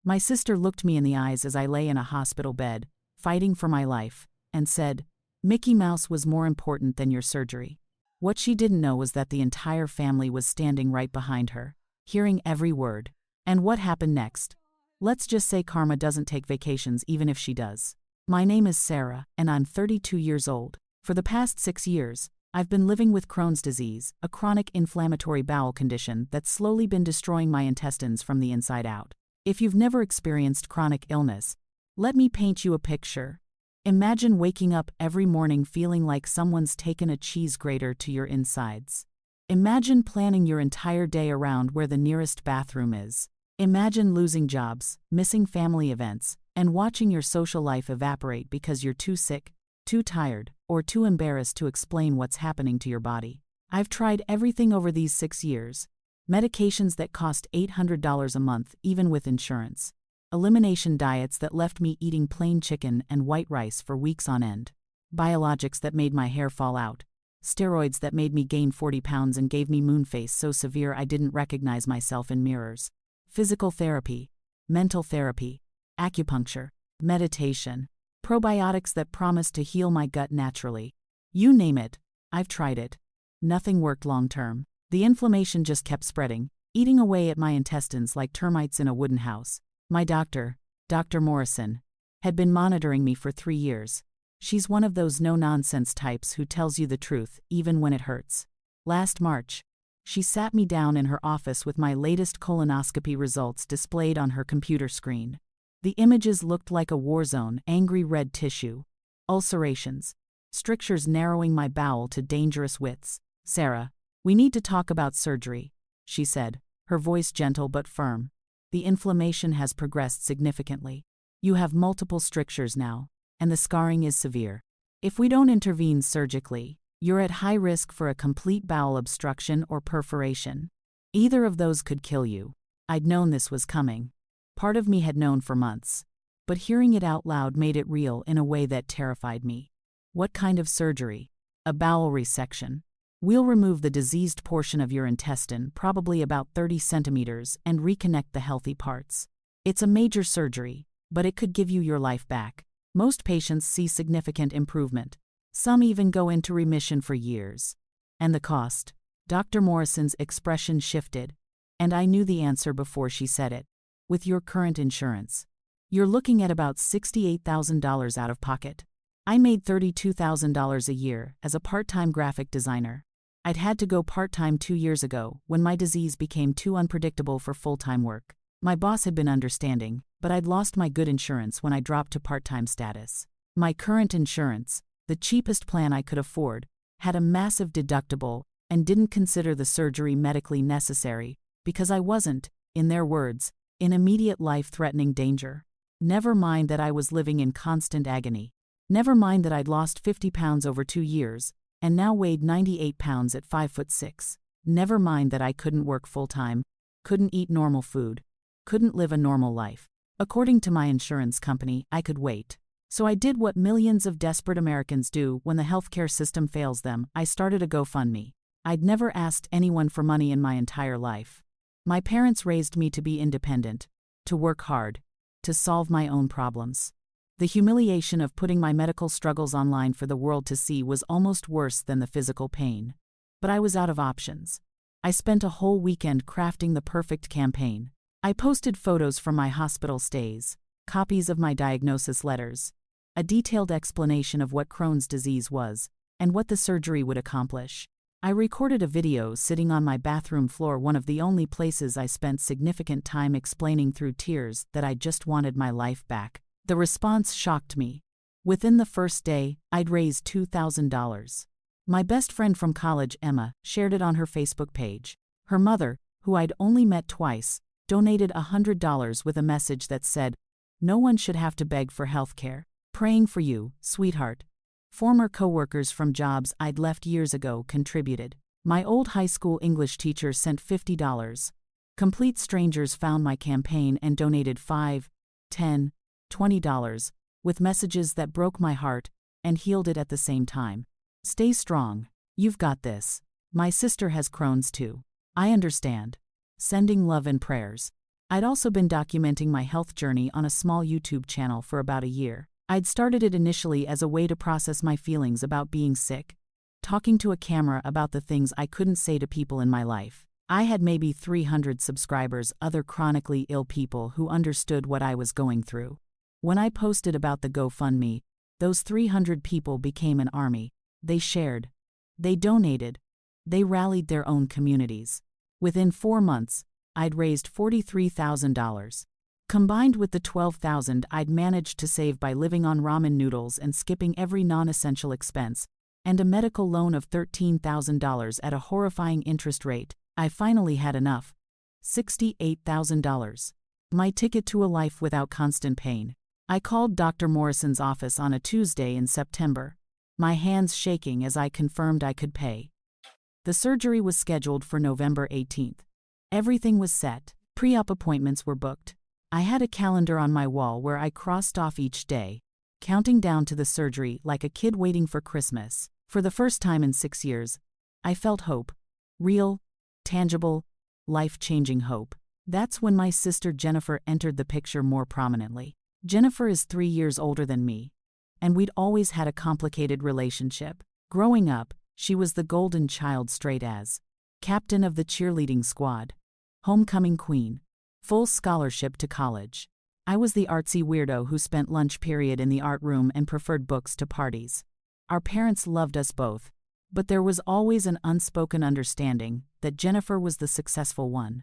My sister looked me in the eyes as I lay in a hospital bed, fighting for my life, and said, "Mickey Mouse was more important than your surgery." What she didn't know was that the entire family was standing right behind her, hearing every word. And what happened next? Let's just say karma doesn't take vacations even if she does. My name is Sarah, and I'm 32 years old. For the past 6 years, I've been living with Crohn's disease, a chronic inflammatory bowel condition that's slowly been destroying my intestines from the inside out. If you've never experienced chronic illness, let me paint you a picture. Imagine waking up every morning feeling like someone's taken a cheese grater to your insides. Imagine planning your entire day around where the nearest bathroom is. Imagine losing jobs, missing family events, and watching your social life evaporate because you're too sick, too tired, or too embarrassed to explain what's happening to your body. I've tried everything over these 6 years. Medications that cost $800 a month, even with insurance. Elimination diets that left me eating plain chicken and white rice for weeks on end. Biologics that made my hair fall out. Steroids that made me gain 40 pounds and gave me moon face so severe I didn't recognize myself in mirrors. Physical therapy, mental therapy, acupuncture, meditation, probiotics that promised to heal my gut naturally. You name it, I've tried it. Nothing worked long term. The inflammation just kept spreading, eating away at my intestines like termites in a wooden house. My doctor, Dr. Morrison, had been monitoring me for 3 years. She's one of those no-nonsense types who tells you the truth, even when it hurts. Last March, she sat me down in her office with my latest colonoscopy results displayed on her computer screen. The images looked like a war zone, angry red tissue, ulcerations, strictures narrowing my bowel to dangerous widths. "Sarah, we need to talk about surgery," she said, her voice gentle but firm. "The inflammation has progressed significantly. You have multiple strictures now, and the scarring is severe. If we don't intervene surgically, you're at high risk for a complete bowel obstruction or perforation. Either of those could kill you." I'd known this was coming. Part of me had known for months. But hearing it out loud made it real in a way that terrified me. "What kind of surgery?" "A bowel resection. We'll remove the diseased portion of your intestine, probably about 30 centimeters, and reconnect the healthy parts. It's a major surgery, but it could give you your life back. Most patients see significant improvement. Some even go into remission for years." "And the cost?" Dr. Morrison's expression shifted, and I knew the answer before she said it. "With your current insurance, you're looking at about $68,000 out of pocket." I made $32,000 a year as a part-time graphic designer. I'd had to go part-time 2 years ago when my disease became too unpredictable for full-time work. My boss had been understanding, but I'd lost my good insurance when I dropped to part-time status. My current insurance, the cheapest plan I could afford, had a massive deductible and didn't consider the surgery medically necessary because I wasn't, in their words, in immediate life-threatening danger. Never mind that I was living in constant agony. Never mind that I'd lost 50 pounds over 2 years, and now weighed 98 pounds at 5'6". Never mind that I couldn't work full-time, couldn't eat normal food, couldn't live a normal life. According to my insurance company, I could wait. So I did what millions of desperate Americans do when the healthcare system fails them. I started a GoFundMe. I'd never asked anyone for money in my entire life. My parents raised me to be independent, to work hard, to solve my own problems. The humiliation of putting my medical struggles online for the world to see was almost worse than the physical pain. But I was out of options. I spent a whole weekend crafting the perfect campaign. I posted photos from my hospital stays, copies of my diagnosis letters, a detailed explanation of what Crohn's disease was, and what the surgery would accomplish. I recorded a video sitting on my bathroom floor, one of the only places I spent significant time explaining through tears that I just wanted my life back. The response shocked me. Within the first day, I'd raised $2,000. My best friend from college, Emma, shared it on her Facebook page. Her mother, who I'd only met twice, donated $100 with a message that said, "No one should have to beg for health care. Praying for you, sweetheart." Former coworkers from jobs I'd left years ago contributed. My old high school English teacher sent $50. Complete strangers found my campaign and donated $5, $10, $20, with messages that broke my heart and healed it at the same time. "Stay strong. You've got this. My sister has Crohn's too. I understand. Sending love and prayers." I'd also been documenting my health journey on a small YouTube channel for about a year. I'd started it initially as a way to process my feelings about being sick, talking to a camera about the things I couldn't say to people in my life. I had maybe 300 subscribers, other chronically ill people who understood what I was going through. When I posted about the GoFundMe, those 300 people became an army. They shared. They donated. They rallied their own communities. Within 4 months, I'd raised $43,000. Combined with the $12,000 I'd managed to save by living on ramen noodles and skipping every non-essential expense, and a medical loan of $13,000 at a horrifying interest rate, I finally had enough. $68,000. My ticket to a life without constant pain. I called Dr. Morrison's office on a Tuesday in September, my hands shaking as I confirmed I could pay. The surgery was scheduled for November 18th. Everything was set. Pre-op appointments were booked. I had a calendar on my wall where I crossed off each day, counting down to the surgery like a kid waiting for Christmas. For the first time in 6 years, I felt hope. Real, tangible, life-changing hope. That's when my sister Jennifer entered the picture more prominently. Jennifer is 3 years older than me, and we'd always had a complicated relationship. Growing up, she was the golden child straight A's, captain of the cheerleading squad, homecoming queen, full scholarship to college. I was the artsy weirdo who spent lunch period in the art room and preferred books to parties. Our parents loved us both, but there was always an unspoken understanding that Jennifer was the successful one,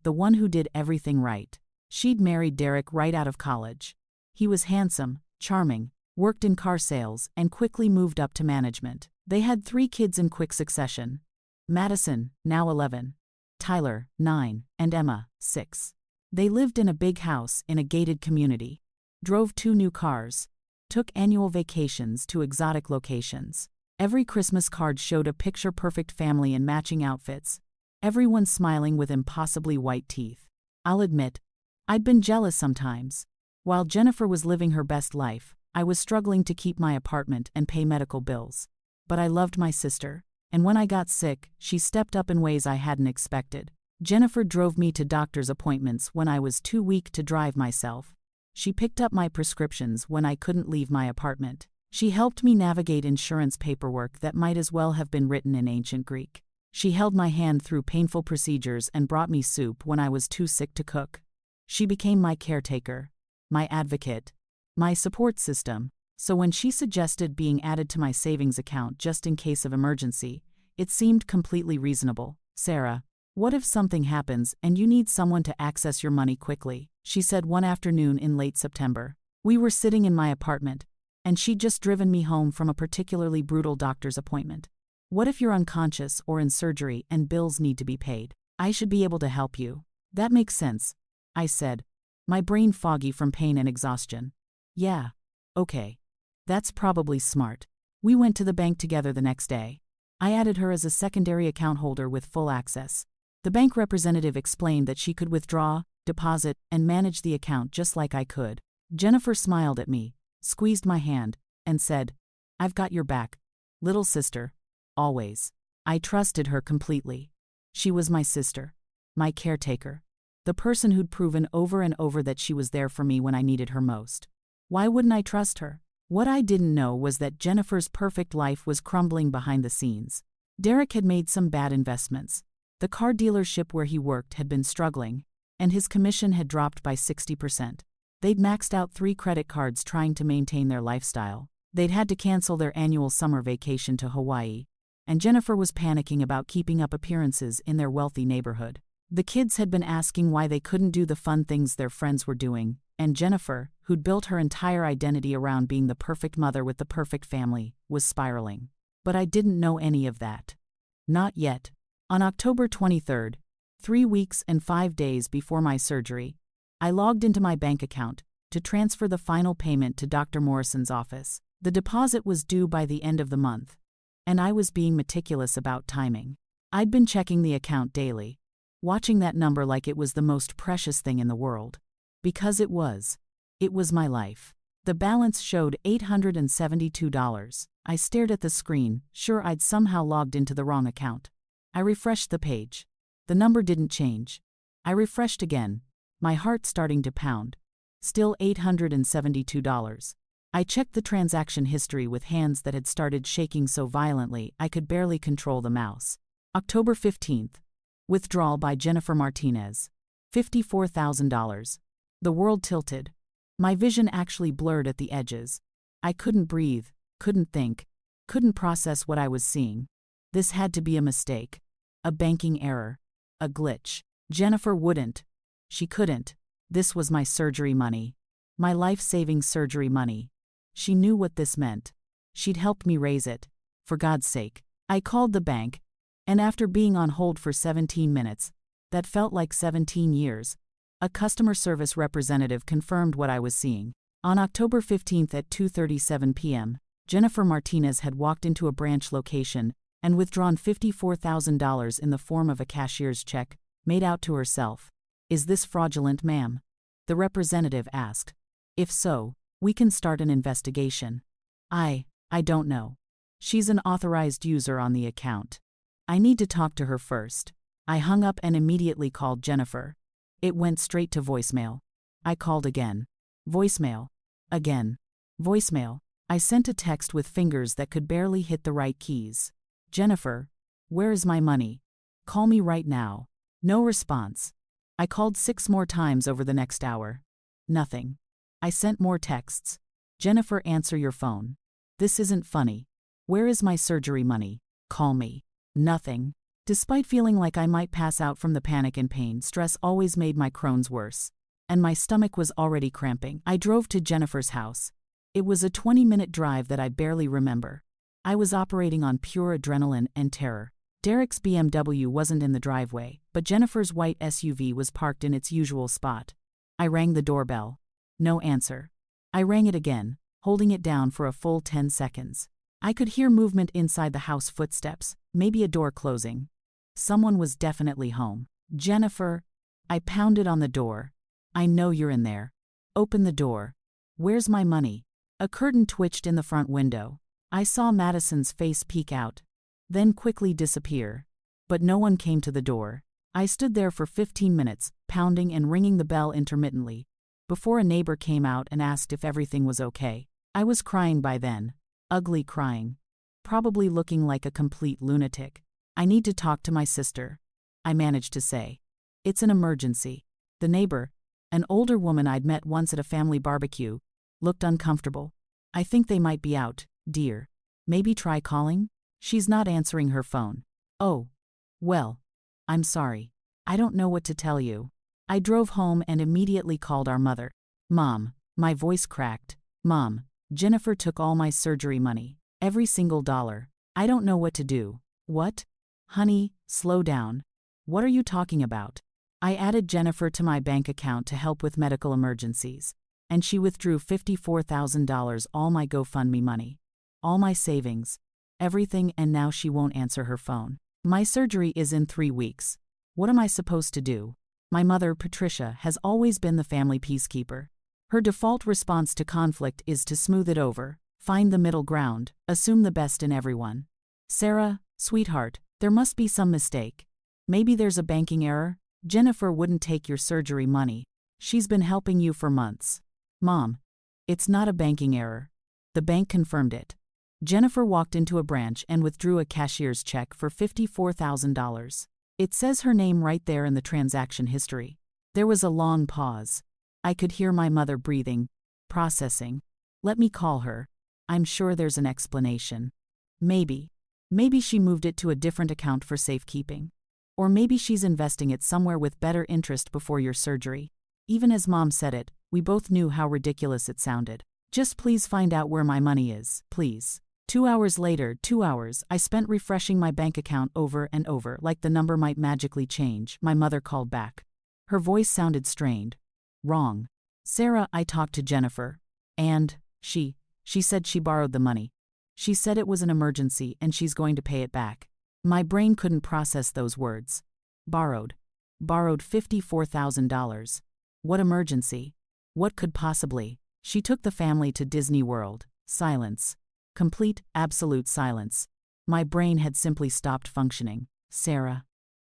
the one who did everything right. She'd married Derek right out of college. He was handsome, charming, worked in car sales, and quickly moved up to management. They had 3 kids in quick succession: Madison, now 11, Tyler, 9, and Emma, 6. They lived in a big house in a gated community, drove 2 new cars, took annual vacations to exotic locations. Every Christmas card showed a picture-perfect family in matching outfits, everyone smiling with impossibly white teeth. I'll admit, I'd been jealous sometimes. While Jennifer was living her best life, I was struggling to keep my apartment and pay medical bills. But I loved my sister, and when I got sick, she stepped up in ways I hadn't expected. Jennifer drove me to doctor's appointments when I was too weak to drive myself. She picked up my prescriptions when I couldn't leave my apartment. She helped me navigate insurance paperwork that might as well have been written in ancient Greek. She held my hand through painful procedures and brought me soup when I was too sick to cook. She became my caretaker, my advocate, my support system. So when she suggested being added to my savings account just in case of emergency, it seemed completely reasonable. "Sarah, what if something happens and you need someone to access your money quickly?" she said one afternoon in late September. We were sitting in my apartment, and she'd just driven me home from a particularly brutal doctor's appointment. "What if you're unconscious or in surgery and bills need to be paid? I should be able to help you." "That makes sense," I said, my brain foggy from pain and exhaustion. "Yeah, okay. That's probably smart." We went to the bank together the next day. I added her as a secondary account holder with full access. The bank representative explained that she could withdraw, deposit, and manage the account just like I could. Jennifer smiled at me, squeezed my hand, and said, "I've got your back, little sister, always." I trusted her completely. She was my sister, my caretaker, the person who'd proven over and over that she was there for me when I needed her most. Why wouldn't I trust her? What I didn't know was that Jennifer's perfect life was crumbling behind the scenes. Derek had made some bad investments. The car dealership where he worked had been struggling, and his commission had dropped by 60%. They'd maxed out 3 credit cards trying to maintain their lifestyle. They'd had to cancel their annual summer vacation to Hawaii, and Jennifer was panicking about keeping up appearances in their wealthy neighborhood. The kids had been asking why they couldn't do the fun things their friends were doing, and Jennifer, who'd built her entire identity around being the perfect mother with the perfect family, was spiraling. But I didn't know any of that. Not yet. On October 23rd, 3 weeks and 5 days before my surgery, I logged into my bank account to transfer the final payment to Dr. Morrison's office. The deposit was due by the end of the month, and I was being meticulous about timing. I'd been checking the account daily, watching that number like it was the most precious thing in the world. Because it was. It was my life. The balance showed $872. I stared at the screen, sure I'd somehow logged into the wrong account. I refreshed the page. The number didn't change. I refreshed again. my heart starting to pound. Still $872. I checked the transaction history with hands that had started shaking so violently I could barely control the mouse. October 15th. Withdrawal by Jennifer Martinez. $54,000. The world tilted. My vision actually blurred at the edges. I couldn't breathe, couldn't think, couldn't process what I was seeing. This had to be a mistake. A banking error. A glitch. Jennifer wouldn't. She couldn't. This was my surgery money. My life-saving surgery money. She knew what this meant. She'd helped me raise it. For God's sake. I called the bank, and after being on hold for 17 minutes, that felt like 17 years, a customer service representative confirmed what I was seeing. On October 15th at 2:37 p.m., Jennifer Martinez had walked into a branch location and withdrawn $54,000 in the form of a cashier's check, made out to herself. "Is this fraudulent, ma'am?" the representative asked. "If so, we can start an investigation." I don't know. She's an authorized user on the account. I need to talk to her first." I hung up and immediately called Jennifer. It went straight to voicemail. I called again. Voicemail. Again. Voicemail. I sent a text with fingers that could barely hit the right keys. "Jennifer, where is my money? Call me right now." No response. I called 6 more times over the next hour. Nothing. I sent more texts. "Jennifer, answer your phone. This isn't funny. Where is my surgery money? Call me." Nothing. Despite feeling like I might pass out from the panic and pain, stress always made my Crohn's worse. And my stomach was already cramping. I drove to Jennifer's house. It was a 20-minute drive that I barely remember. I was operating on pure adrenaline and terror. Derek's BMW wasn't in the driveway, but Jennifer's white SUV was parked in its usual spot. I rang the doorbell. No answer. I rang it again, holding it down for a full 10 seconds. I could hear movement inside the house, footsteps, maybe a door closing. Someone was definitely home. "Jennifer." I pounded on the door. "I know you're in there. Open the door. Where's my money?" A curtain twitched in the front window. I saw Madison's face peek out, then quickly disappear. But no one came to the door. I stood there for 15 minutes, pounding and ringing the bell intermittently, before a neighbor came out and asked if everything was okay. I was crying by then. Ugly crying. Probably looking like a complete lunatic. "I need to talk to my sister," I managed to say. "It's an emergency." The neighbor, an older woman I'd met once at a family barbecue, looked uncomfortable. "I think they might be out, dear. Maybe try calling?" "She's not answering her phone." "Oh. Well. I'm sorry. I don't know what to tell you." I drove home and immediately called our mother. "Mom." My voice cracked. "Mom, Jennifer took all my surgery money. Every single dollar. I don't know what to do." "What?" "Honey, slow down. What are you talking about?" I added Jennifer to my bank account to help with medical emergencies, and she withdrew $54,000, all my GoFundMe money, all my savings, everything, and now she won't answer her phone. My surgery is in 3 weeks. What am I supposed to do? My mother, Patricia, has always been the family peacekeeper. Her default response to conflict is to smooth it over, find the middle ground, assume the best in everyone. "Sarah, sweetheart, there must be some mistake. Maybe there's a banking error. Jennifer wouldn't take your surgery money. She's been helping you for months." "Mom, it's not a banking error. The bank confirmed it." Jennifer walked into a branch and withdrew a cashier's check for $54,000. It says her name right there in the transaction history. There was a long pause. I could hear my mother breathing, processing. "Let me call her. I'm sure there's an explanation. Maybe she moved it to a different account for safekeeping. Or maybe she's investing it somewhere with better interest before your surgery." Even as Mom said it, we both knew how ridiculous it sounded. "Just please find out where my money is, please." 2 hours later, 2 hours, I spent refreshing my bank account over and over like the number might magically change. My mother called back. Her voice sounded strained. "Wrong. Sarah, I talked to Jennifer. And she said she borrowed the money. She said it was an emergency and she's going to pay it back." My brain couldn't process those words. Borrowed $54,000. What emergency? What could possibly? "She took the family to Disney World." Silence. Complete, absolute silence. My brain had simply stopped functioning. "Sarah,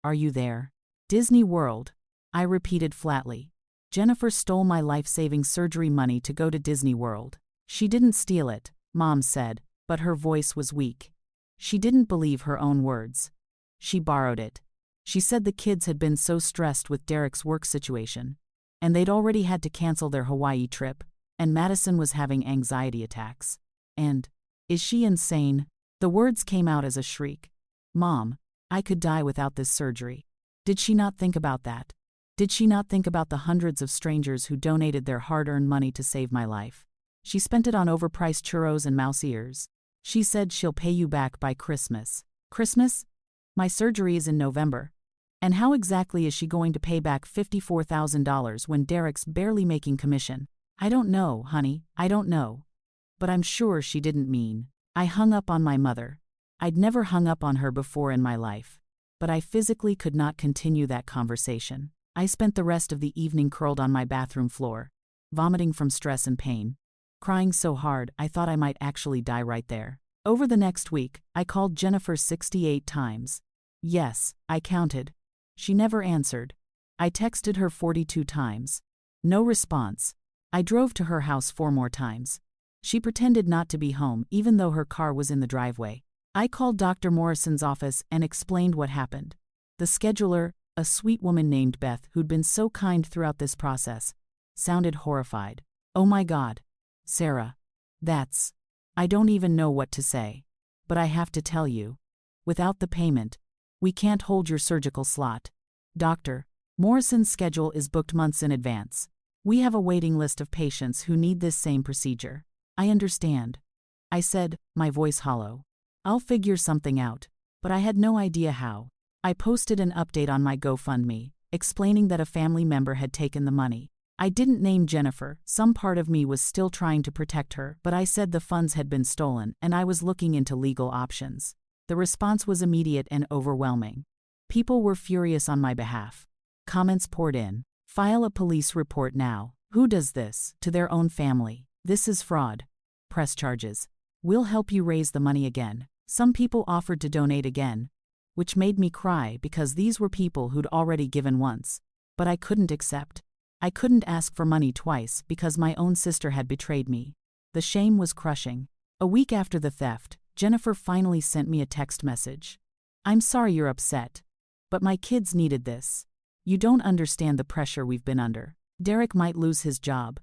are you there?" "Disney World," I repeated flatly. Jennifer stole my life-saving surgery money to go to Disney World. She didn't steal it, Mom said, but her voice was weak. She didn't believe her own words. She borrowed it. She said the kids had been so stressed with Derek's work situation, and they'd already had to cancel their Hawaii trip, and Madison was having anxiety attacks. And, is she insane? The words came out as a shriek. Mom, I could die without this surgery. Did she not think about that? Did she not think about the hundreds of strangers who donated their hard-earned money to save my life? She spent it on overpriced churros and mouse ears. She said she'll pay you back by Christmas. Christmas? My surgery is in November. And how exactly is she going to pay back $54,000 when Derek's barely making commission? I don't know, honey, I don't know. But I'm sure she didn't mean. I hung up on my mother. I'd never hung up on her before in my life. But I physically could not continue that conversation. I spent the rest of the evening curled on my bathroom floor, vomiting from stress and pain, crying so hard I thought I might actually die right there. Over the next week, I called Jennifer 68 times. Yes, I counted. She never answered. I texted her 42 times. No response. I drove to her house 4 more times. She pretended not to be home even though her car was in the driveway. I called Dr. Morrison's office and explained what happened. The scheduler, a sweet woman named Beth who'd been so kind throughout this process, sounded horrified. Oh my God. Sarah. I don't even know what to say. But I have to tell you. Without the payment, we can't hold your surgical slot. Dr. Morrison's schedule is booked months in advance. We have a waiting list of patients who need this same procedure. I understand. I said, my voice hollow. I'll figure something out. But I had no idea how. I posted an update on my GoFundMe, explaining that a family member had taken the money. I didn't name Jennifer. Some part of me was still trying to protect her, but I said the funds had been stolen and I was looking into legal options. The response was immediate and overwhelming. People were furious on my behalf. Comments poured in. File a police report now. Who does this? To their own family. This is fraud. Press charges. We'll help you raise the money again. Some people offered to donate again, which made me cry because these were people who'd already given once. But I couldn't accept. I couldn't ask for money twice because my own sister had betrayed me. The shame was crushing. A week after the theft, Jennifer finally sent me a text message. I'm sorry you're upset. But my kids needed this. You don't understand the pressure we've been under. Derek might lose his job.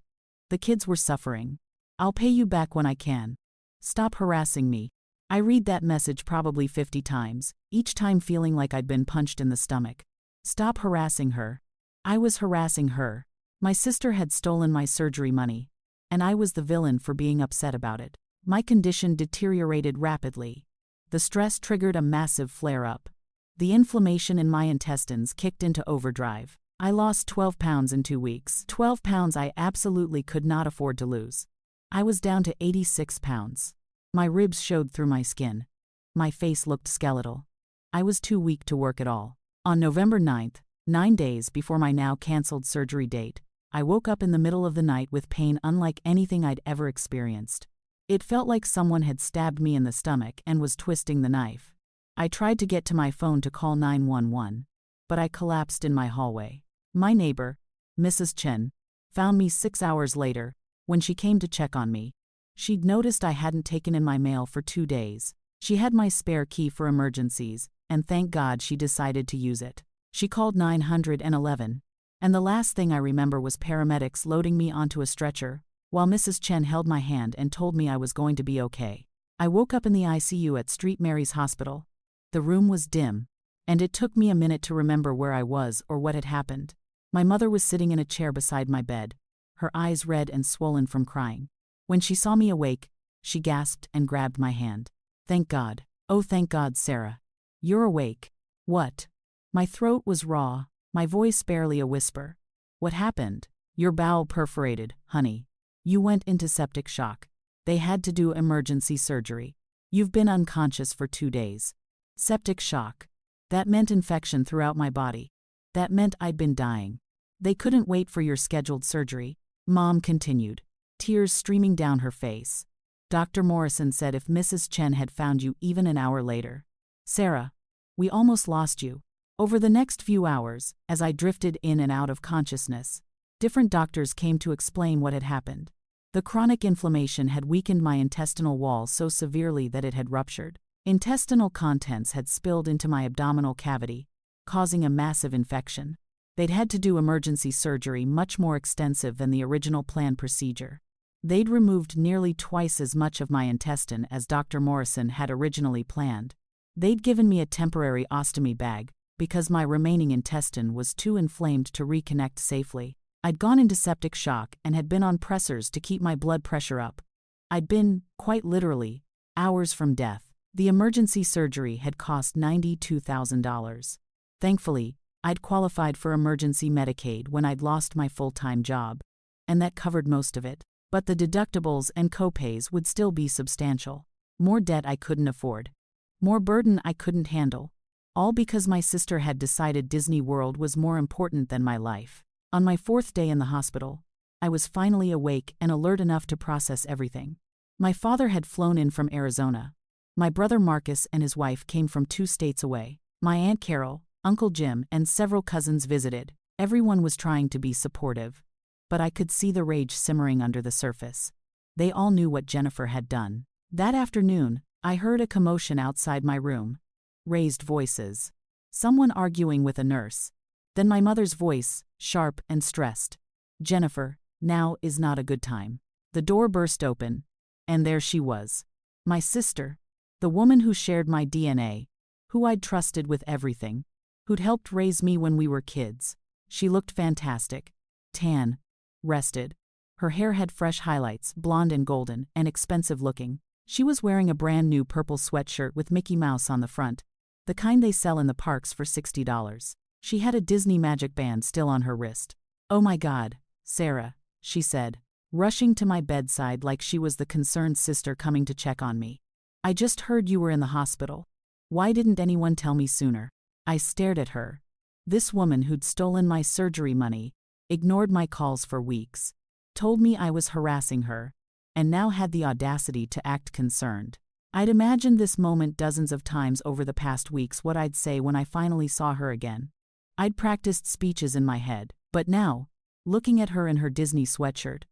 The kids were suffering. I'll pay you back when I can. Stop harassing me. I read that message probably 50 times, each time feeling like I'd been punched in the stomach. Stop harassing her. I was harassing her. My sister had stolen my surgery money, and I was the villain for being upset about it. My condition deteriorated rapidly. The stress triggered a massive flare-up. The inflammation in my intestines kicked into overdrive. I lost 12 pounds in 2 weeks. 12 pounds I absolutely could not afford to lose. I was down to 86 pounds. My ribs showed through my skin. My face looked skeletal. I was too weak to work at all. On November 9th, 9 days before my now cancelled surgery date, I woke up in the middle of the night with pain unlike anything I'd ever experienced. It felt like someone had stabbed me in the stomach and was twisting the knife. I tried to get to my phone to call 911, but I collapsed in my hallway. My neighbor, Mrs. Chen, found me 6 hours later when she came to check on me. She'd noticed I hadn't taken in my mail for 2 days. She had my spare key for emergencies, and thank God she decided to use it. She called 911, and the last thing I remember was paramedics loading me onto a stretcher, while Mrs. Chen held my hand and told me I was going to be okay. I woke up in the ICU at St. Mary's Hospital. The room was dim, and it took me a minute to remember where I was or what had happened. My mother was sitting in a chair beside my bed, her eyes red and swollen from crying. When she saw me awake, she gasped and grabbed my hand. Thank God. Oh, thank God, Sarah. You're awake. What? My throat was raw, my voice barely a whisper. What happened? Your bowel perforated, honey. You went into septic shock. They had to do emergency surgery. You've been unconscious for 2 days. Septic shock. That meant infection throughout my body. That meant I'd been dying. They couldn't wait for your scheduled surgery, Mom continued, tears streaming down her face. Dr. Morrison said if Mrs. Chen had found you even an hour later. Sarah, we almost lost you. Over the next few hours, as I drifted in and out of consciousness, Different doctors came to explain what had happened. The chronic inflammation had weakened my intestinal wall so severely that it had ruptured. Intestinal contents had spilled into my abdominal cavity, causing a massive infection. They'd had to do emergency surgery much more extensive than the original planned procedure. They'd removed nearly twice as much of my intestine as Dr. Morrison had originally planned. They'd given me a temporary ostomy bag because my remaining intestine was too inflamed to reconnect safely. I'd gone into septic shock and had been on pressors to keep my blood pressure up. I'd been, quite literally, hours from death. The emergency surgery had cost $92,000. Thankfully, I'd qualified for emergency Medicaid when I'd lost my full-time job, and that covered most of it. But the deductibles and copays would still be substantial. More debt I couldn't afford. More burden I couldn't handle. All because my sister had decided Disney World was more important than my life. On my 4th day in the hospital, I was finally awake and alert enough to process everything. My father had flown in from Arizona. My brother Marcus and his wife came from 2 states away. My Aunt Carol, Uncle Jim, and several cousins visited. Everyone was trying to be supportive, but I could see the rage simmering under the surface. They all knew what Jennifer had done. That afternoon, I heard a commotion outside my room. Raised voices. Someone arguing with a nurse. Then my mother's voice, sharp and stressed. "Jennifer, now is not a good time." The door burst open, and there she was. My sister. The woman who shared my DNA, who I'd trusted with everything, who'd helped raise me when we were kids. She looked fantastic. Tan. Rested. Her hair had fresh highlights, blonde and golden, and expensive looking. She was wearing a brand new purple sweatshirt with Mickey Mouse on the front, the kind they sell in the parks for $60. She had a Disney magic band still on her wrist. "Oh my God, Sarah," she said, rushing to my bedside like she was the concerned sister coming to check on me. "I just heard you were in the hospital. Why didn't anyone tell me sooner?" I stared at her. This woman who'd stolen my surgery money, ignored my calls for weeks, told me I was harassing her, and now had the audacity to act concerned. I'd imagined this moment dozens of times over the past weeks, what I'd say when I finally saw her again. I'd practiced speeches in my head, but now, looking at her in her Disney sweatshirt,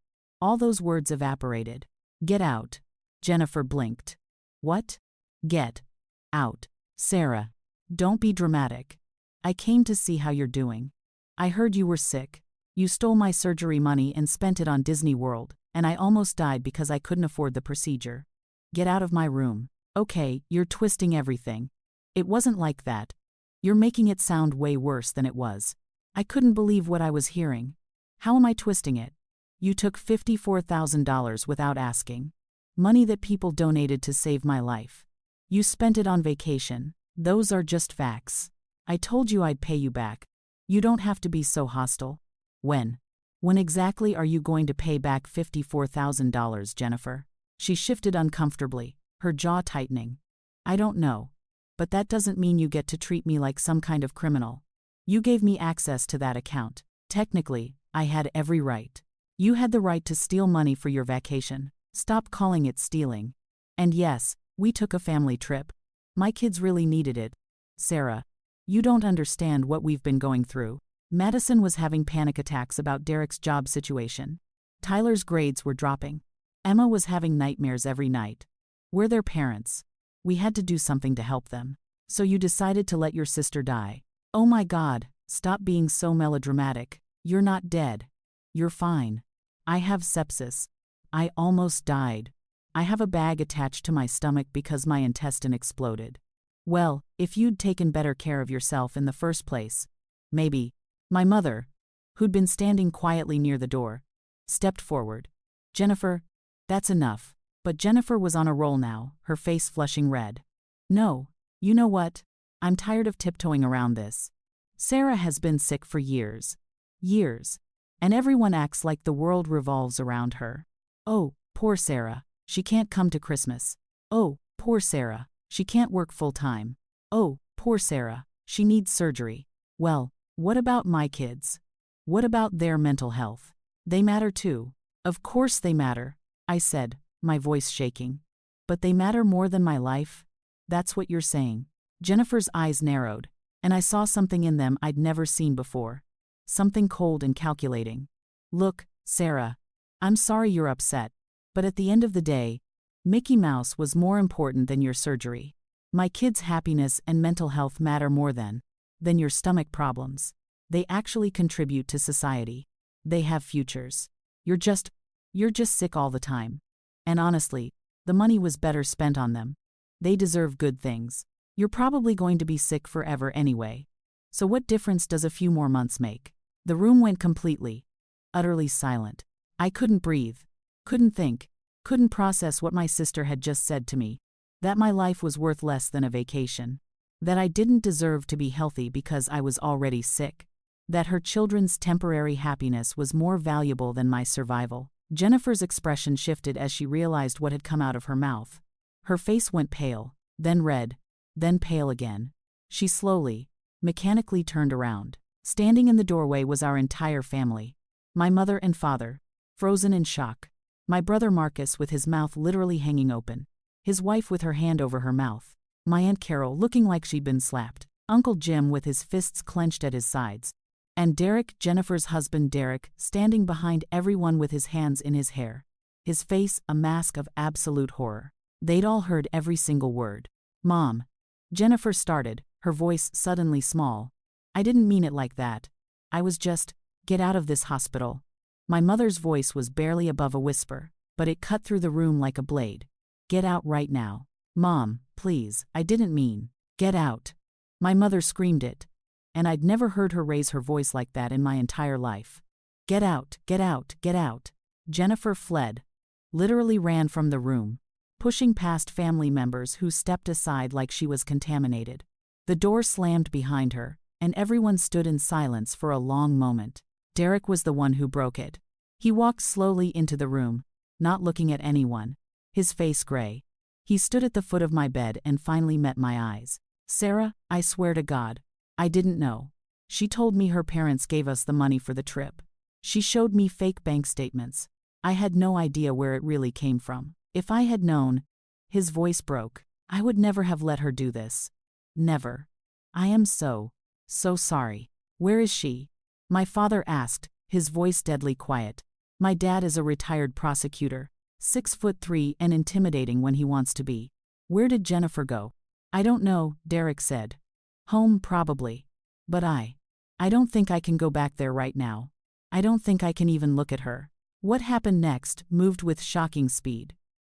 all those words evaporated. "Get out." Jennifer blinked. "What?" "Get out. Sarah, don't be dramatic. I came to see how you're doing. I heard you were sick. You stole my surgery money and spent it on Disney World, and I almost died because I couldn't afford the procedure. Get out of my room." "Okay, you're twisting everything. It wasn't like that. You're making it sound way worse than it was." I couldn't believe what I was hearing. "How am I twisting it? You took $54,000 without asking. Money that people donated to save my life. You spent it on vacation. Those are just facts. I told you I'd pay you back. You don't have to be so hostile." "When? When exactly are you going to pay back $54,000, Jennifer?" She shifted uncomfortably, her jaw tightening. "I don't know. But that doesn't mean you get to treat me like some kind of criminal. You gave me access to that account. Technically, I had every right. You had the right to steal money for your vacation. Stop calling it stealing. And yes, we took a family trip. My kids really needed it. Sarah, you don't understand what we've been going through." Madison was having panic attacks about Derek's job situation. Tyler's grades were dropping. Emma was having nightmares every night. We're their parents. We had to do something to help them. "So you decided to let your sister die." "Oh my God, stop being so melodramatic. You're not dead. You're fine. I have sepsis. I almost died. I have a bag attached to my stomach because my intestine exploded. Well, if you'd taken better care of yourself in the first place, maybe." My mother, who'd been standing quietly near the door, stepped forward. "Jennifer, that's enough." But Jennifer was on a roll now, her face flushing red. "No, you know what? I'm tired of tiptoeing around this. Sarah has been sick for years. Years. And everyone acts like the world revolves around her. Oh, poor Sarah. She can't come to Christmas. Oh, poor Sarah. She can't work full-time. Oh, poor Sarah. She needs surgery. Well, what about my kids? What about their mental health? They matter too." "Of course they matter," I said, my voice shaking. "But they matter more than my life? That's what you're saying?" Jennifer's eyes narrowed, and I saw something in them I'd never seen before. Something cold and calculating. Look, Sarah, I'm sorry you're upset, but at the end of the day, Mickey Mouse was more important than your surgery. My kids' happiness and mental health matter more than your stomach problems. They actually contribute to society. They have futures. You're just sick all the time. And honestly, the money was better spent on them. They deserve good things. You're probably going to be sick forever anyway. So what difference does a few more months make? The room went completely, utterly silent. I couldn't breathe, couldn't think, couldn't process what my sister had just said to me. That my life was worth less than a vacation. That I didn't deserve to be healthy because I was already sick. That her children's temporary happiness was more valuable than my survival. Jennifer's expression shifted as she realized what had come out of her mouth. Her face went pale, then red, then pale again. She slowly, mechanically turned around. Standing in the doorway was our entire family. My mother and father, frozen in shock. My brother Marcus with his mouth literally hanging open. His wife with her hand over her mouth. My Aunt Carol looking like she'd been slapped. Uncle Jim with his fists clenched at his sides. And Derek, Jennifer's husband Derek, standing behind everyone with his hands in his hair. His face a mask of absolute horror. They'd all heard every single word. Mom. Jennifer started, her voice suddenly small. I didn't mean it like that. I was just, get out of this hospital. My mother's voice was barely above a whisper, but it cut through the room like a blade. Get out right now. Mom, please, I didn't mean. Get out. My mother screamed it. And I'd never heard her raise her voice like that in my entire life. Get out, get out, get out. Jennifer fled. Literally ran from the room, pushing past family members who stepped aside like she was contaminated. The door slammed behind her, and everyone stood in silence for a long moment. Derek was the one who broke it. He walked slowly into the room, not looking at anyone, his face gray. He stood at the foot of my bed and finally met my eyes. Sarah, I swear to God, I didn't know. She told me her parents gave us the money for the trip. She showed me fake bank statements. I had no idea where it really came from. If I had known, his voice broke, I would never have let her do this. Never. I am so sorry. Where is she? My father asked, his voice deadly quiet. My dad is a retired prosecutor, 6'3" and intimidating when he wants to be. Where did Jennifer go? I don't know, Derek said. Home probably. But I don't think I can go back there right now. I don't think I can even look at her. What happened next moved with shocking speed.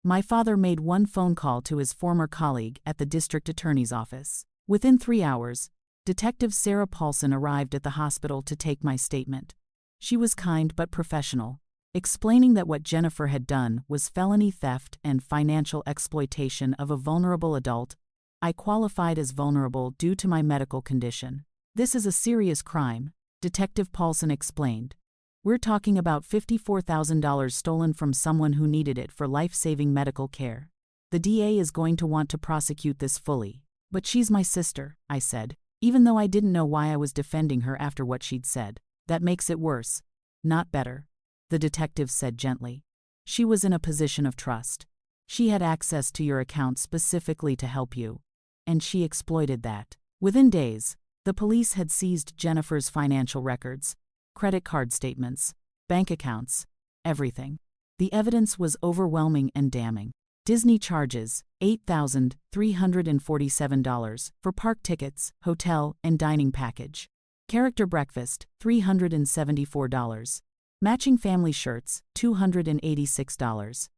My father made one phone call to his former colleague at the district attorney's office. Within 3 hours, Detective Sarah Paulson arrived at the hospital to take my statement. She was kind but professional, explaining that what Jennifer had done was felony theft and financial exploitation of a vulnerable adult. I qualified as vulnerable due to my medical condition. This is a serious crime, Detective Paulson explained. We're talking about $54,000 stolen from someone who needed it for life-saving medical care. The DA is going to want to prosecute this fully. But she's my sister, I said, even though I didn't know why I was defending her after what she'd said. That makes it worse, not better, the detective said gently. She was in a position of trust. She had access to your account specifically to help you. And she exploited that. Within days, the police had seized Jennifer's financial records, credit card statements, bank accounts, everything. The evidence was overwhelming and damning. Disney charges $8,347 for park tickets, hotel, and dining package. Character breakfast, $374. Matching family shirts, $286.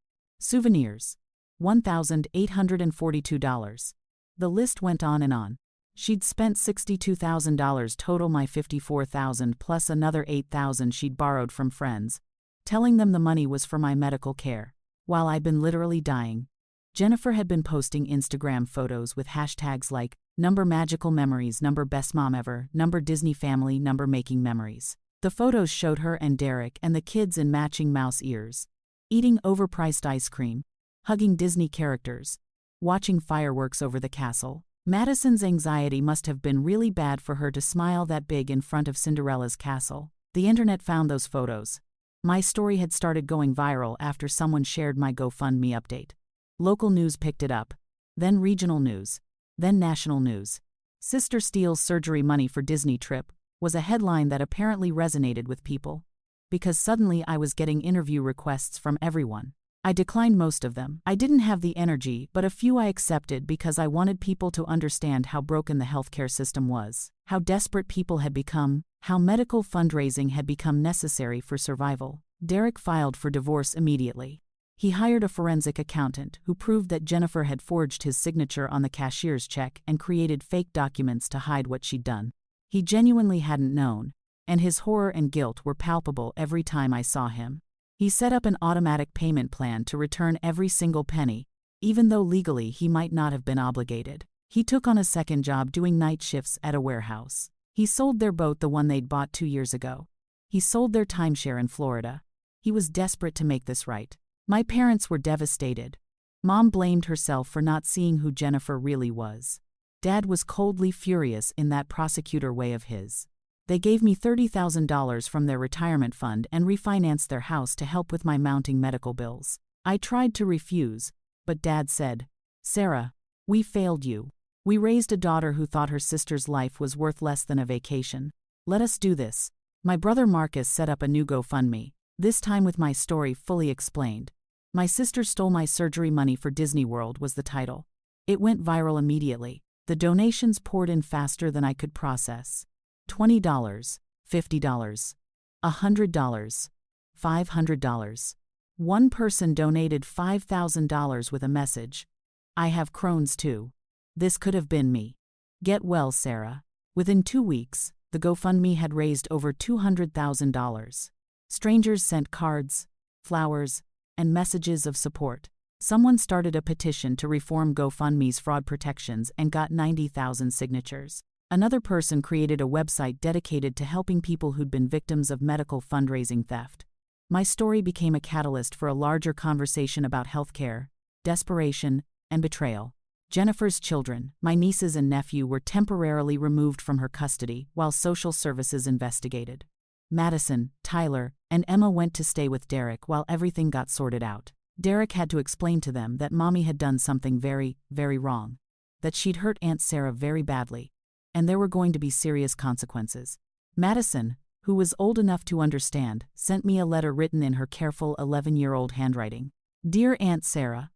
Souvenirs, $1,842. The list went on and on. She'd spent $62,000 total, my $54,000 plus another $8,000 she'd borrowed from friends, telling them the money was for my medical care, while I'd been literally dying. Jennifer had been posting Instagram photos with hashtags like #MagicalMemories, #BestMomEver, #DisneyFamily, #Making Memories. The photos showed her and Derek and the kids in matching mouse ears, eating overpriced ice cream, hugging Disney characters, watching fireworks over the castle. Madison's anxiety must have been really bad for her to smile that big in front of Cinderella's castle. The internet found those photos. My story had started going viral after someone shared my GoFundMe update. Local news picked it up, then regional news, then national news. Sister steals surgery money for Disney trip was a headline that apparently resonated with people. because suddenly I was getting interview requests from everyone. I declined most of them. I didn't have the energy, but a few I accepted because I wanted people to understand how broken the healthcare system was, how desperate people had become, how medical fundraising had become necessary for survival. Derek filed for divorce immediately. He hired a forensic accountant who proved that Jennifer had forged his signature on the cashier's check and created fake documents to hide what she'd done. He genuinely hadn't known, and his horror and guilt were palpable every time I saw him. He set up an automatic payment plan to return every single penny, even though legally he might not have been obligated. He took on a second job doing night shifts at a warehouse. He sold their boat, the one they'd bought 2 years ago. He sold their timeshare in Florida. He was desperate to make this right. My parents were devastated. Mom blamed herself for not seeing who Jennifer really was. Dad was coldly furious in that prosecutor way of his. They gave me $30,000 from their retirement fund and refinanced their house to help with my mounting medical bills. I tried to refuse, but Dad said, "Sarah, we failed you. We raised a daughter who thought her sister's life was worth less than a vacation. Let us do this." My brother Marcus set up a new GoFundMe, this time with my story fully explained. "My sister stole my surgery money for Disney World" was the title. It went viral immediately. The donations poured in faster than I could process. $20, $50, $100, $500. One person donated $5,000 with a message, "I have Crohn's too. This could have been me. Get well, Sarah." Within 2 weeks, the GoFundMe had raised over $200,000. Strangers sent cards, flowers, and messages of support. Someone started a petition to reform GoFundMe's fraud protections and got 90,000 signatures. Another person created a website dedicated to helping people who'd been victims of medical fundraising theft. My story became a catalyst for a larger conversation about healthcare, desperation, and betrayal. Jennifer's children, my nieces and nephew, were temporarily removed from her custody while social services investigated. Madison, Tyler, and Emma went to stay with Derek while everything got sorted out. Derek had to explain to them that Mommy had done something very, very wrong, that she'd hurt Aunt Sarah very badly, and there were going to be serious consequences. Madison, who was old enough to understand, sent me a letter written in her careful 11-year-old handwriting. "Dear Aunt Sarah,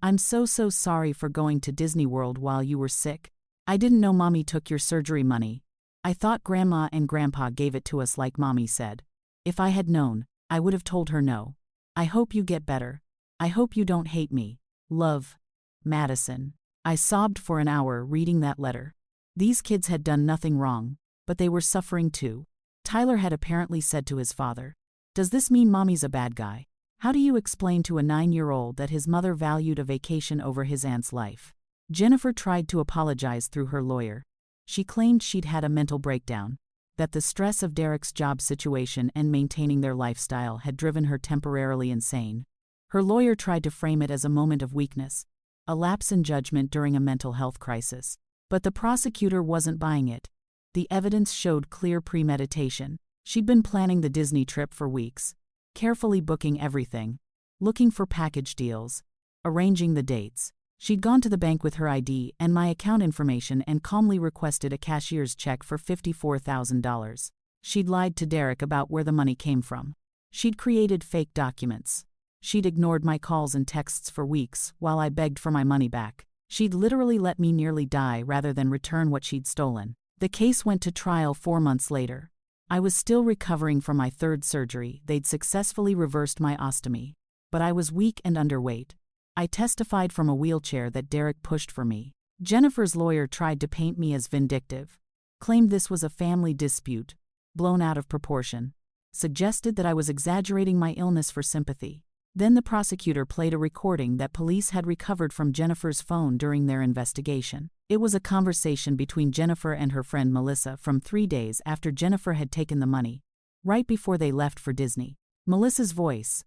I'm so sorry for going to Disney World while you were sick. I didn't know Mommy took your surgery money. I thought Grandma and Grandpa gave it to us like Mommy said. If I had known, I would have told her no. I hope you get better. I hope you don't hate me. Love, Madison." I sobbed for an hour reading that letter. These kids had done nothing wrong, but they were suffering too. Tyler had apparently said to his father, "Does this mean Mommy's a bad guy? How do you explain to a 9-year-old that his mother valued a vacation over his aunt's life?" Jennifer tried to apologize through her lawyer. She claimed she'd had a mental breakdown, that the stress of Derek's job situation and maintaining their lifestyle had driven her temporarily insane. Her lawyer tried to frame it as a moment of weakness, a lapse in judgment during a mental health crisis. But the prosecutor wasn't buying it. The evidence showed clear premeditation. She'd been planning the Disney trip for weeks, carefully booking everything, looking for package deals, arranging the dates. She'd gone to the bank with her ID and my account information and calmly requested a cashier's check for $54,000. She'd lied to Derek about where the money came from. She'd created fake documents. She'd ignored my calls and texts for weeks while I begged for my money back. She'd literally let me nearly die rather than return what she'd stolen. The case went to trial 4 months later. I was still recovering from my 3rd surgery. They'd successfully reversed my ostomy, but I was weak and underweight. I testified from a wheelchair that Derek pushed for me. Jennifer's lawyer tried to paint me as vindictive, claimed this was a family dispute, blown out of proportion, suggested that I was exaggerating my illness for sympathy. Then the prosecutor played a recording that police had recovered from Jennifer's phone during their investigation. It was a conversation between Jennifer and her friend Melissa from 3 days after Jennifer had taken the money, right before they left for Disney. Melissa's voice,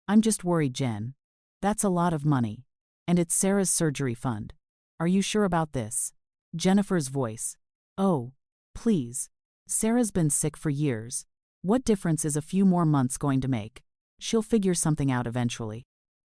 "I'm just worried, Jen. That's a lot of money. And it's Sarah's surgery fund. Are you sure about this?" Jennifer's voice, "Oh, please. Sarah's been sick for years. What difference is a few more months going to make? She'll figure something out eventually.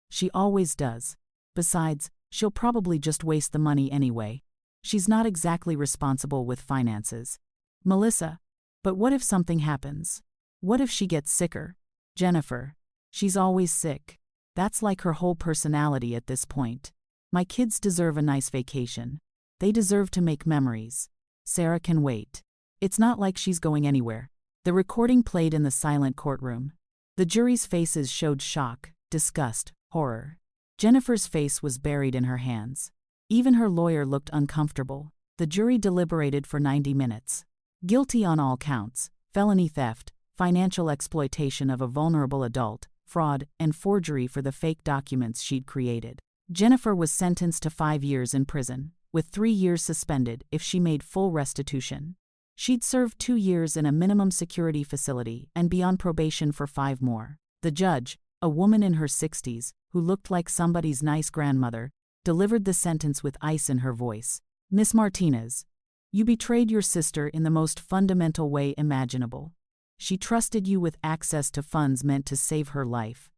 She always does. Besides, she'll probably just waste the money anyway. She's not exactly responsible with finances." Melissa, "But what if something happens? What if she gets sicker?" Jennifer. She's always sick. That's like her whole personality at this point. My kids deserve a nice vacation. They deserve to make memories. Sarah can wait. It's not like she's going anywhere. The recording played in the silent courtroom. The jury's faces showed shock, disgust, horror. Jennifer's face was buried in her hands. Even her lawyer looked uncomfortable. The jury deliberated for 90 minutes. Guilty on all counts: felony theft, financial exploitation of a vulnerable adult, fraud, and forgery for the fake documents she'd created. Jennifer was sentenced to 5 years in prison, with 3 years suspended if she made full restitution. She'd served 2 years in a minimum security facility and be on probation for 5 more. The judge, a woman in her 60s, who looked like somebody's nice grandmother, delivered the sentence with ice in her voice. Miss Martinez, you betrayed your sister in the most fundamental way imaginable. She trusted you with access to funds meant to save her life.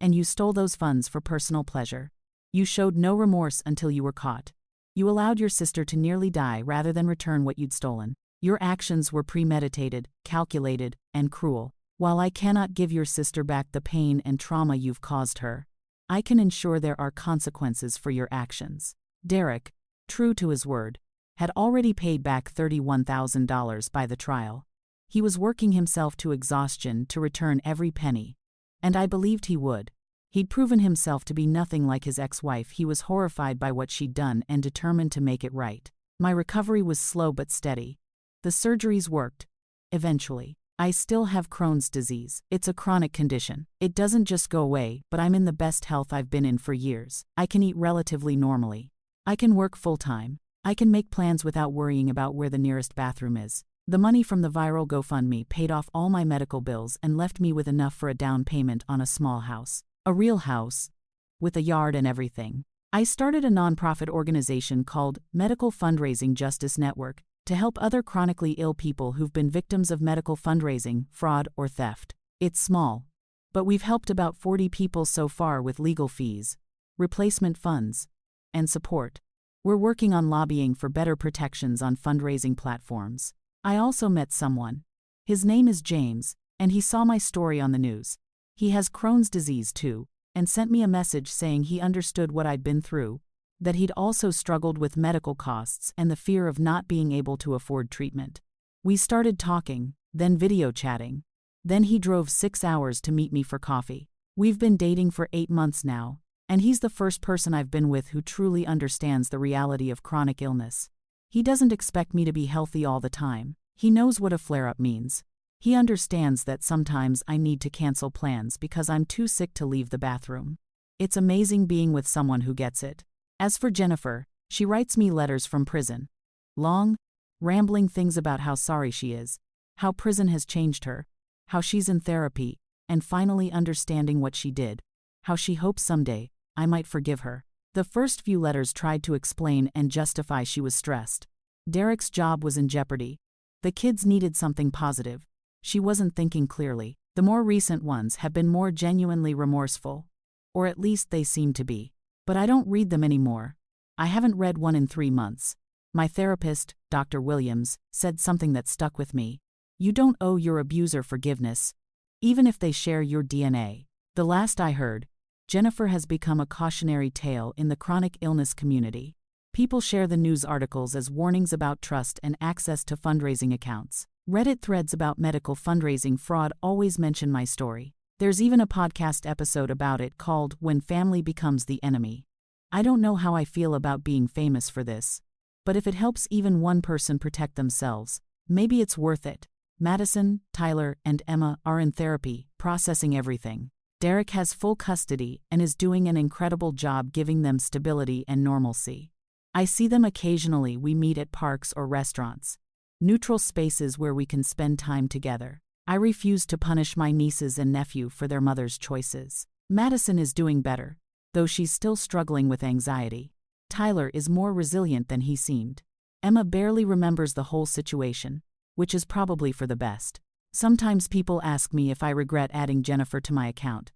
And you stole those funds for personal pleasure. You showed no remorse until you were caught. You allowed your sister to nearly die rather than return what you'd stolen. Your actions were premeditated, calculated, and cruel. While I cannot give your sister back the pain and trauma you've caused her, I can ensure there are consequences for your actions. Derek, true to his word, had already paid back $31,000 by the trial. He was working himself to exhaustion to return every penny. And I believed he would. He'd proven himself to be nothing like his ex-wife. He was horrified by what she'd done and determined to make it right. My recovery was slow but steady. The surgeries worked. Eventually. I still have Crohn's disease. It's a chronic condition. It doesn't just go away, but I'm in the best health I've been in for years. I can eat relatively normally. I can work full-time. I can make plans without worrying about where the nearest bathroom is. The money from the viral GoFundMe paid off all my medical bills and left me with enough for a down payment on a small house. A real house. With a yard and everything. I started a nonprofit organization called Medical Fundraising Justice Network to help other chronically ill people who've been victims of medical fundraising, fraud, or theft. It's small, but we've helped about 40 people so far with legal fees, replacement funds, and support. We're working on lobbying for better protections on fundraising platforms. I also met someone. His name is James, and he saw my story on the news. He has Crohn's disease too, and sent me a message saying he understood what I'd been through, that he'd also struggled with medical costs and the fear of not being able to afford treatment. We started talking, then video chatting. Then he drove 6 hours to meet me for coffee. We've been dating for 8 months now, and he's the first person I've been with who truly understands the reality of chronic illness. He doesn't expect me to be healthy all the time. He knows what a flare-up means. He understands that sometimes I need to cancel plans because I'm too sick to leave the bathroom. It's amazing being with someone who gets it. As for Jennifer, she writes me letters from prison. Long, rambling things about how sorry she is, how prison has changed her, how she's in therapy, and finally understanding what she did, how she hopes someday I might forgive her. The first few letters tried to explain and justify she was stressed. Derek's job was in jeopardy. The kids needed something positive. She wasn't thinking clearly. The more recent ones have been more genuinely remorseful. Or at least they seem to be. But I don't read them anymore. I haven't read one in 3 months. My therapist, Dr. Williams, said something that stuck with me. You don't owe your abuser forgiveness, even if they share your DNA. The last I heard, Jennifer has become a cautionary tale in the chronic illness community. People share the news articles as warnings about trust and access to fundraising accounts. Reddit threads about medical fundraising fraud always mention my story. There's even a podcast episode about it called When Family Becomes the Enemy. I don't know how I feel about being famous for this, but if it helps even one person protect themselves, maybe it's worth it. Madison, Tyler, and Emma are in therapy, processing everything. Derek has full custody and is doing an incredible job giving them stability and normalcy. I see them occasionally. We meet at parks or restaurants. Neutral spaces where we can spend time together. I refuse to punish my nieces and nephew for their mother's choices. Madison is doing better, though she's still struggling with anxiety. Tyler is more resilient than he seemed. Emma barely remembers the whole situation, which is probably for the best. Sometimes people ask me if I regret adding Jennifer to my account,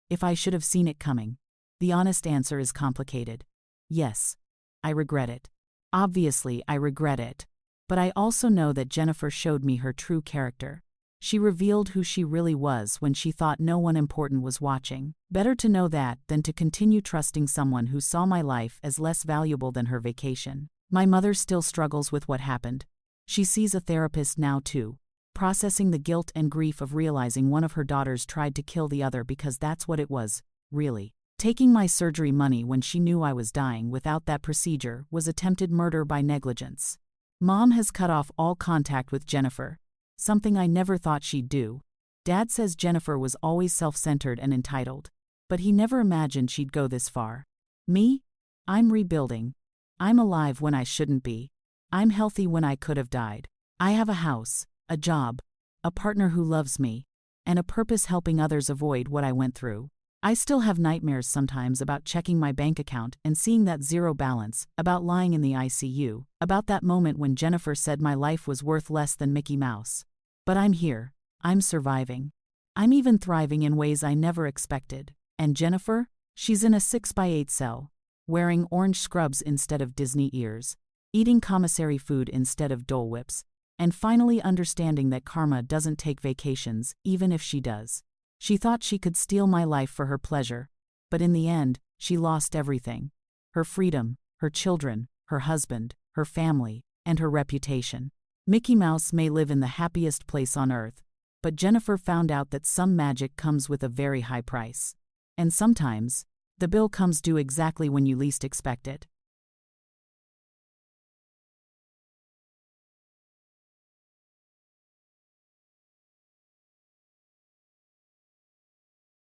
if I should have seen it coming. The honest answer is complicated. Yes, I regret it. Obviously, I regret it. But I also know that Jennifer showed me her true character. She revealed who she really was when she thought no one important was watching. Better to know that than to continue trusting someone who saw my life as less valuable than her vacation. My mother still struggles with what happened. She sees a therapist now too, processing the guilt and grief of realizing one of her daughters tried to kill the other because that's what it was, really. Taking my surgery money when she knew I was dying without that procedure was attempted murder by negligence. Mom has cut off all contact with Jennifer, something I never thought she'd do. Dad says Jennifer was always self-centered and entitled, but he never imagined she'd go this far. Me? I'm rebuilding. I'm alive when I shouldn't be. I'm healthy when I could have died. I have a house, a job, a partner who loves me, and a purpose helping others avoid what I went through. I still have nightmares sometimes about checking my bank account and seeing that zero balance, about lying in the ICU, about that moment when Jennifer said my life was worth less than Mickey Mouse. But I'm here. I'm surviving. I'm even thriving in ways I never expected. And Jennifer? She's in a 6x8 cell, wearing orange scrubs instead of Disney ears, eating commissary food instead of Dole Whips, and finally understanding that karma doesn't take vacations, even if she does. She thought she could steal my life for her pleasure, but in the end, she lost everything. Her freedom, her children, her husband, her family, and her reputation. Mickey Mouse may live in the happiest place on earth, but Jennifer found out that some magic comes with a very high price. And sometimes, the bill comes due exactly when you least expect it.